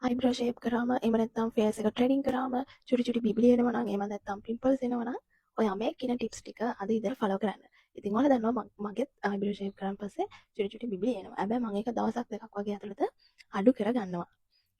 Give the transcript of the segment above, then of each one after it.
Eyebrow shape කරාම එහෙම නැත්නම් ෆේස් එක ට්‍රෙඩින් කරාම චුටි චුටි බිබිලි එනවා නම් එහෙම නැත්නම් පිම්පල්ස් එනවා නම් ඔයා මේ කියන ටිප්ස් ටික අද ඉඳලා ෆලෝ කරන්න. ඉතින් ඔයාලා දන්නවා මගෙත් අයිබ්‍රෝ ෂේප් කරාන් පස්සේ චුටි චුටි බිබිලි එනවා. හැබැයි මම ඒක දවසක් දෙකක් වගේ ඇතුළත අඩු කරගන්නවා.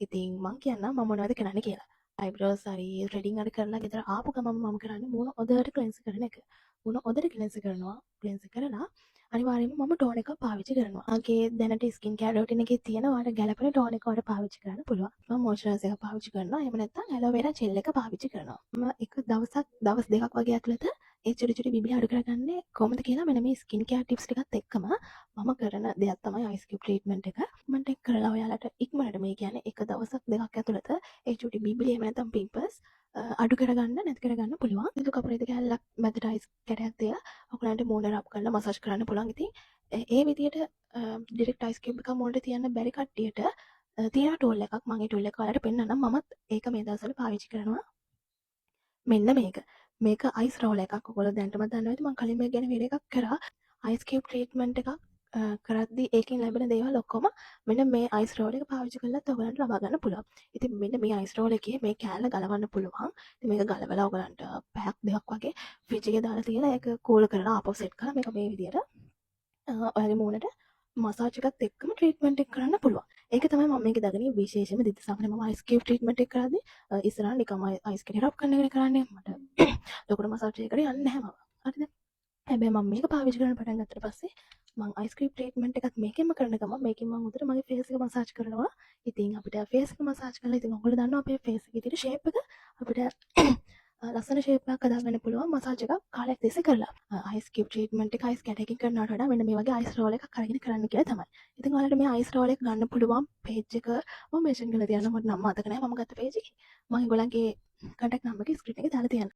ඉතින් මං කියන්නම් මම මොනවද කරන්න කියලා. අයිබ්‍රෝස් හරි ට්‍රෙඩින් හරි කරලා ගෙදර ආපු ගමන් මම කරන්නේ මූණ හොඳට ක්ලෙන්ස් කරන එක. මූණ හොඳට ක්ලෙන්ස් කරනවා. ක්ලෙන්ස් කරලා අනිවාර්යයෙන්ම මම ටෝන් එකක් පාවිච්චි කරනවා. මගේ දැනට ස්කින් කෙයාර් රූටින් එකේ තියෙන ඔයාලට ගැලපෙන ටෝන් එක ඔයාලට පාවිච්චි කරන්න පුළුවන්. මම මොයිස්චරයිසර් එකක් පාවිච්චි කරනවා. එහෙම නැත්නම් ඇලෝවෙරා ජෙල් එක පාවිච්චි කරනවා. මම එක දවස් දෙකක් වගේ ඇතුළත ඒ චුටි චුටි බිබිලි අඩු කරගන්නේ කොහොමද කියලා මෙන්න මේ ස්කින් කෙයාර් ටිප්ස් ටිකත් එක්කම මම කරන දෙයක් තමයි අයිස් කියුබ් ට්‍රීට්මන්ට් එක. මම ටෙක් කරලා ඔයාලට ඉක්මනට මේ කියන්නේ එක දවසක් දෙකක් ඇතුළත ඒ චුටි බිබිලි එහෙම නැත්නම් පිම්පල්ස් අඩු කරගන්න නැති කරගන්න පුළුවන්. ඒක කපුරේද කැල්ලක් මැදට අයිස් කැටයක් තියලා ඔයගලන්ට මූණ රබ් කරලා මසාජ් කරන්න පුළුවන්. ඉතින් ඒ විදිහට ඩිරෙක්ට් අයිස් කියුබ් එක මූණට තියන්න බැරි කට්ටියට තියෙන ටූල් එකක් මම ඒ ටූල් එක ඔයාලට පෙන්නන්නම්. මමත් ඒක මේ දවස්වල පාවිච්චි කරනවා. මෙන්න මේක අයිස් රෝල් එකක්. ඔයගොල්ලෝ දැනටම දන්නවා ඇති මම කලින් මේක ගැන වීඩියෝ එකක් කරා. අයිස් කියුබ් ට්‍රීට්මන්ට් එකක් කරද්දී ඒකෙන් ලැබෙන දේවල් ඔක්කොම මෙන්න මේ අයිස් රෝල් එක පාවිච්චි කරලත් ඔයගලන්ට ලබා ගන්න පුළුවන්. ඉතින් මෙන්න මේ අයිස් රෝල් එකේ මේ කෑල්ල ගලවන්න පුළුවන්. ඉතින් මේක ගලවලා ඔයගලන්ට පැයක් දෙකක් වගේ ෆ්‍රිජ් එකේ දාලා තියලා ඒක කූල් කරලා ආපහු සෙට් කරලා මේක මේ විදියට ඔයාගේ මූණට මසාජ් එකත් එක්කම ට්‍රීට්මන්ට් එක කරන්න පුළුවන්. ඒක තමයි මම මේක දාගෙන විශේෂයෙන්ම දිද්ද සාමාන්‍ය මම අයිස් කියුබ් ට්‍රීට්මන්ට් එක කරද්දී ඉස්සරහ නිකම්ම අයිස් කෙනෙක් රබ් කරන එක කරන්නේ මට ලොකුට මසාජ් එකකට යන්නේ නැහැ මම. හරිද? හැබැයි මම මේක පාවිච්චි කරන්න පටන් ගත්තට පස්සේ මම අයිස් කියුබ් ට්‍රීට්මන්ට් එකත් මේකෙන්ම කරන ගමන් මේකෙන් මම උදේට මගේ ෆේස් එක මසාජ් කරනවා. ඉතින් අපිට ෆේස් එක මසාජ් කරලා ඉතින් ඔයගොල්ලෝ දන්නවා අපේ ෆේස් එකේ තියෙන ෂේප් එක අපිට ලස්සන ෂේප් එකක් හදාගන්න පුළුවන් මසාජ් එකක් කාලයක් තිස්සේ කරලා. අයිස් කියුබ් ට්‍රීට්මන්ට් එක අයිස් කැටයකින් කරනවට වඩා මෙන්න මේ වගේ අයිස් රෝල් එකක් අරගෙන කරන්න කියලා තමයි. ඉතින් ඔයාලට මේ අයිස් රෝල් එක ගන්න පුළුවන් පේජ් එක මම මෙන්ෂන් කරලා තියන්නම්. මට නම් මතක නැහැ මම ගත්ත පේජ් එකේ. මම ඒගොල්ලන්ගේ contact number එක ස්ක්‍රීන් එකේ දාලා තියන්නම්.